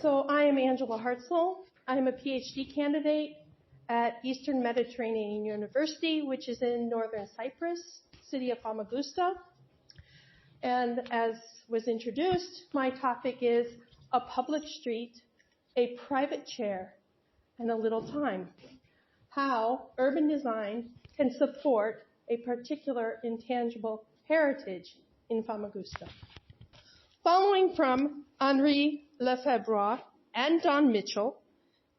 So I am Angela Hartzell. I am a PhD candidate at Eastern Mediterranean University, which is in northern Cyprus, city of Famagusta. And as was introduced, my topic is a public street, a private chair, and a little time. How urban design can support a particular intangible heritage in Famagusta. Following from Henri Lefebvre and Don Mitchell,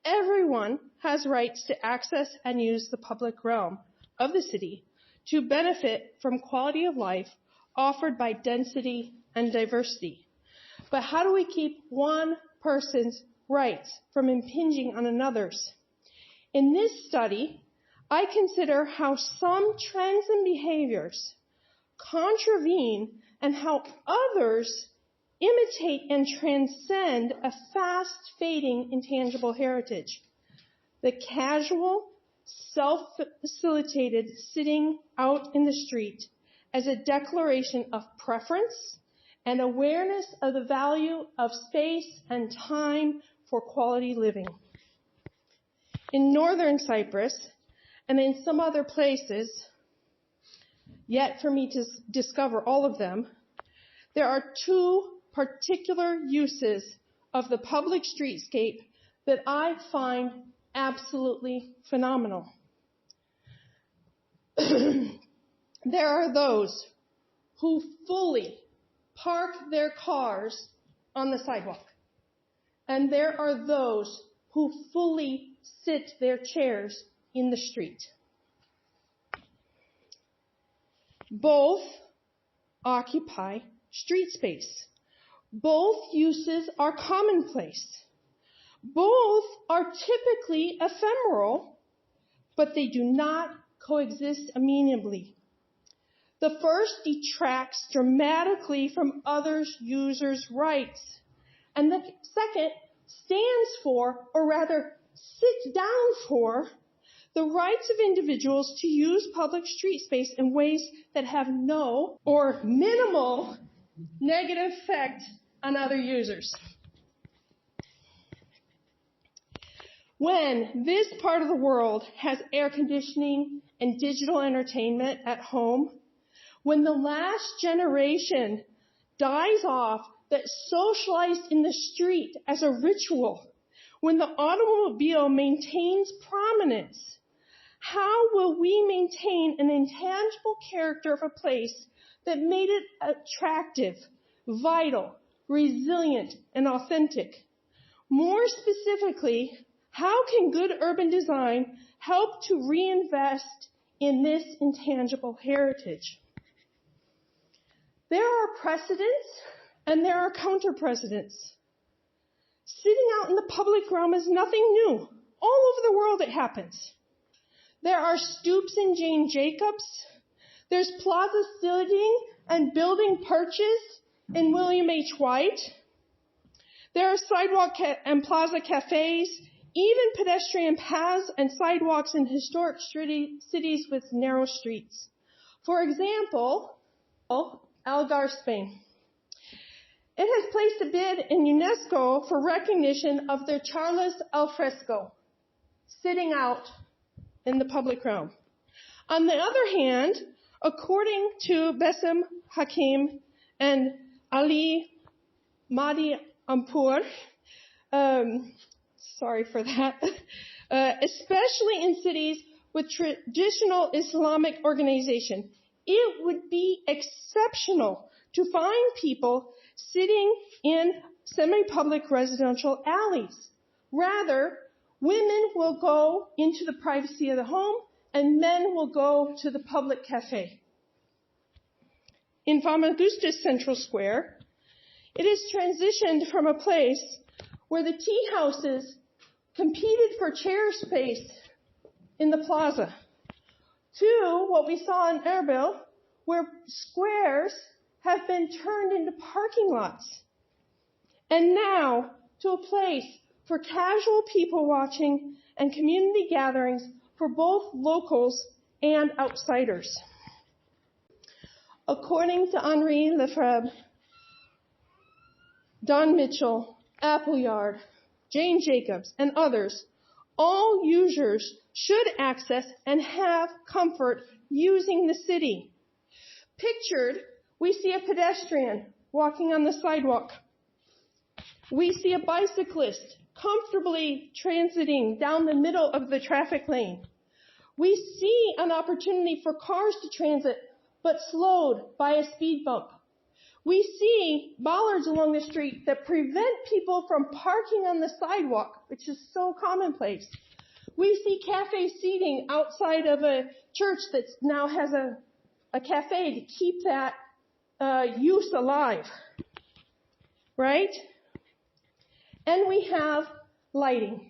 everyone has rights to access and use the public realm of the city to benefit from quality of life offered by density and diversity. But how do we keep one person's rights from impinging on another's? In this study, I consider how some trends and behaviors contravene and how others imitate and transcend a fast-fading intangible heritage. The casual, self-facilitated sitting out in the street as a declaration of preference and awareness of the value of space and time for quality living. In northern Cyprus, and in some other places, yet for me to discover all of them, there are two particular uses of the public streetscape that I find absolutely phenomenal. There are those who fully park their cars on the sidewalk, and there are those who fully sit their chairs in the street. Both occupy street space. Both uses are commonplace. Both are typically ephemeral, but they do not coexist amenably. The first detracts dramatically from others' users' rights, and the second stands for, or rather sits down for, the rights of individuals to use public street space in ways that have no or minimal negative effect on other users. When this part of the world has air conditioning and digital entertainment at home, when the last generation dies off that socialized in the street as a ritual, when the automobile maintains prominence, how will we maintain an intangible character of a place that made it attractive, vital, resilient, and authentic? More specifically, how can good urban design help to reinvest in this intangible heritage? There are precedents and there are counter-precedents. Sitting out in the public realm is nothing new. All over the world it happens. There are stoops in Jane Jacobs. There's plaza sitting and building perches in William H. White. There are sidewalk and plaza cafes, even pedestrian paths and sidewalks in historic cities with narrow streets. For example, Algarve, Spain. It has placed a bid in UNESCO for recognition of their Charles al fresco, sitting out in the public realm. On the other hand, according to Bassem Hakim and Ali Mahdi Ampour, sorry for that, especially in cities with traditional Islamic organization, it would be exceptional to find people sitting in semi-public residential alleys. Rather, women will go into the privacy of the home and men will go to the public cafe. In Famagusta Central Square, it has transitioned from a place where the tea houses competed for chair space in the plaza to what we saw in Erbil, where squares have been turned into parking lots. And now to a place for casual people watching and community gatherings for both locals and outsiders. According to Henri Lefebvre, Don Mitchell, Appleyard, Jane Jacobs, and others, all users should access and have comfort using the city. Pictured, we see a pedestrian walking on the sidewalk. We see a bicyclist comfortably transiting down the middle of the traffic lane. We see an opportunity for cars to transit, but slowed by a speed bump. We see bollards along the street that prevent people from parking on the sidewalk, which is so commonplace. We see cafe seating outside of a church that now has a cafe to keep that use alive, right? And we have lighting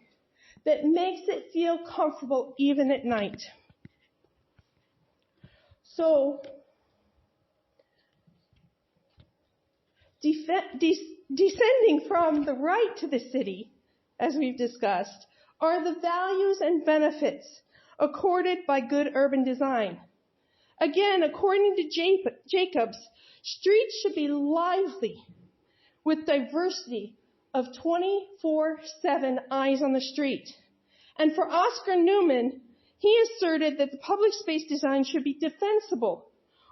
that makes it feel comfortable even at night. So, descending from the right to the city, as we've discussed, are the values and benefits accorded by good urban design. Again, according to Jacobs, streets should be lively with diversity of 24/7 eyes on the street. And for Oscar Newman, he asserted that the public space design should be defensible,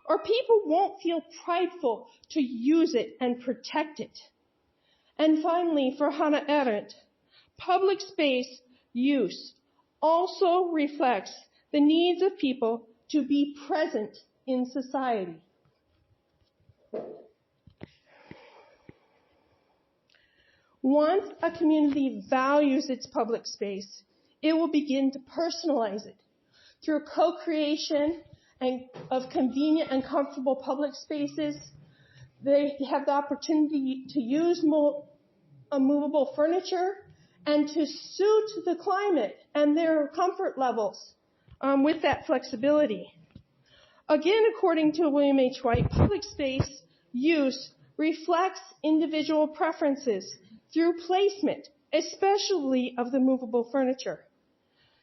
or people won't feel prideful to use it and protect it. And finally, for Hannah Arendt, public space use also reflects the needs of people to be present in society. Once a community values its public space, it will begin to personalize it through co-creation of convenient and comfortable public spaces. They have the opportunity to use movable furniture and to suit the climate and their comfort levels with that flexibility. Again, according to William H. White, public space use reflects individual preferences through placement, especially of the movable furniture.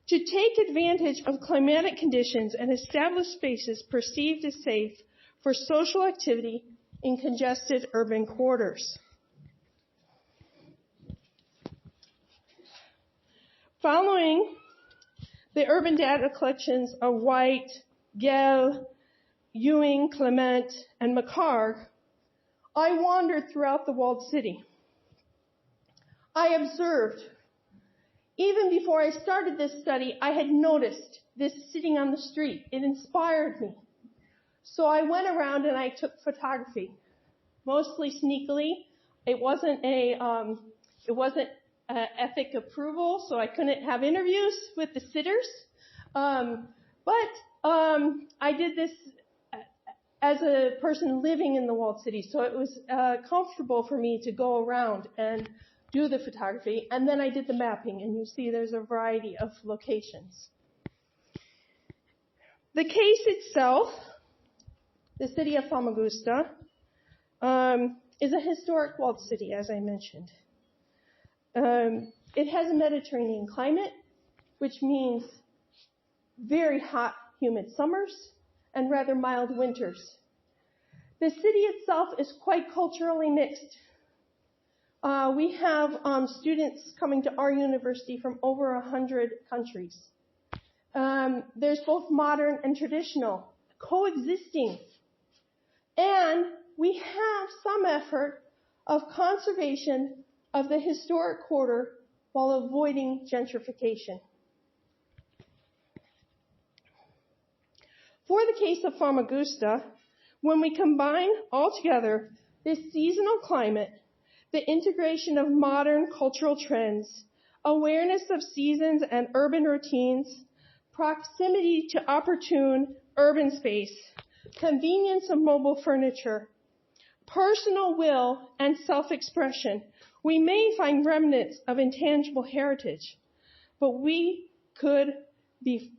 To take advantage of climatic conditions and establish spaces perceived as safe for social activity in congested urban quarters. Following the urban data collections of White, Gell, Ewing, Clement, and McHarg, I wandered throughout the walled city. I observed. Even before I started this study, I had noticed this sitting on the street. It inspired me. So I went around and I took photography, mostly sneakily. It wasn't ethic approval, so I couldn't have interviews with the sitters. But I did this as a person living in the walled city, so it was comfortable for me to go around and do the photography, and then I did the mapping, and you see there's a variety of locations. The case itself, the city of Famagusta, is a historic walled city, as I mentioned. It has a Mediterranean climate, which means very hot, humid summers and rather mild winters. The city itself is quite culturally mixed. We have students coming to our university from over 100 countries. There's both modern and traditional coexisting. And we have some effort of conservation of the historic quarter while avoiding gentrification. For the case of Famagusta, when we combine altogether this seasonal climate, the integration of modern cultural trends, awareness of seasons and urban routines, proximity to opportune urban space, convenience of mobile furniture, personal will and self-expression, we may find remnants of intangible heritage, but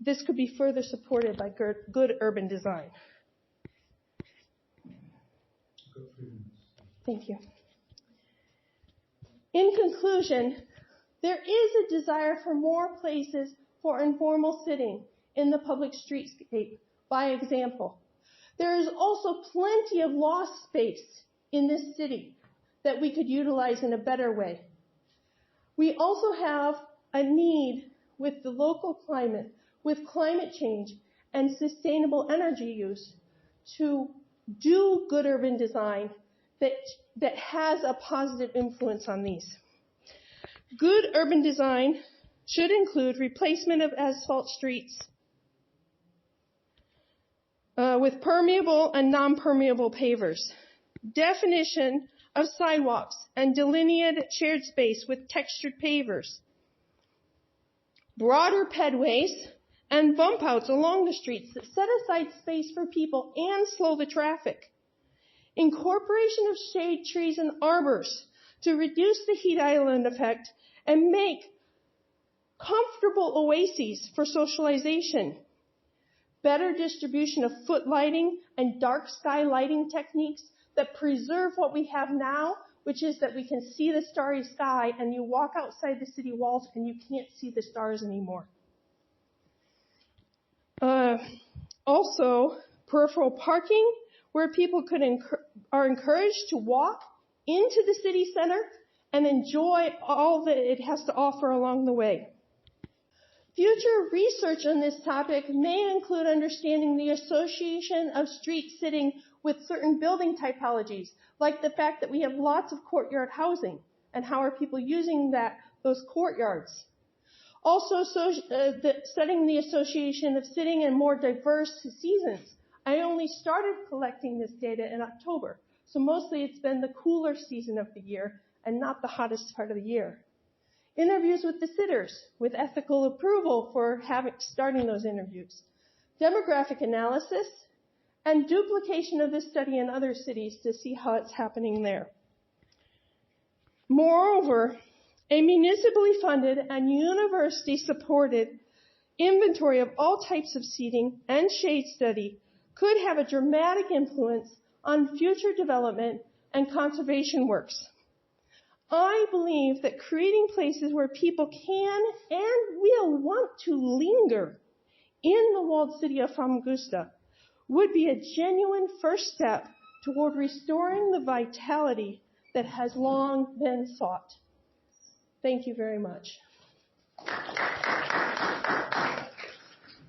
this could be further supported by good urban design. Thank you. In conclusion, there is a desire for more places for informal sitting in the public streetscape. By example, there is also plenty of lost space in this city that we could utilize in a better way. We also have a need with the local climate, with climate change and sustainable energy use to do good urban design that has a positive influence on these. Good urban design should include replacement of asphalt streets with permeable and non-permeable pavers, definition of sidewalks and delineated shared space with textured pavers, broader pedways and bump outs along the streets that set aside space for people and slow the traffic, incorporation of shade trees and arbors to reduce the heat island effect and make comfortable oases for socialization, better distribution of foot lighting and dark sky lighting techniques that preserve what we have now, which is that we can see the starry sky and you walk outside the city walls and you can't see the stars anymore. Also, peripheral parking, where people are encouraged to walk into the city center and enjoy all that it has to offer along the way. Future research on this topic may include understanding the association of street sitting with certain building typologies, like the fact that we have lots of courtyard housing, and how are people using those courtyards. Also, studying the association of sitting in more diverse seasons. I only started collecting this data in October, so mostly it's been the cooler season of the year and not the hottest part of the year. Interviews with the sitters, with ethical approval for starting those interviews. Demographic analysis, and duplication of this study in other cities to see how it's happening there. Moreover, a municipally funded and university-supported inventory of all types of seating and shade study could have a dramatic influence on future development and conservation works. I believe that creating places where people can and will want to linger in the walled city of Famagusta would be a genuine first step toward restoring the vitality that has long been sought. Thank you very much.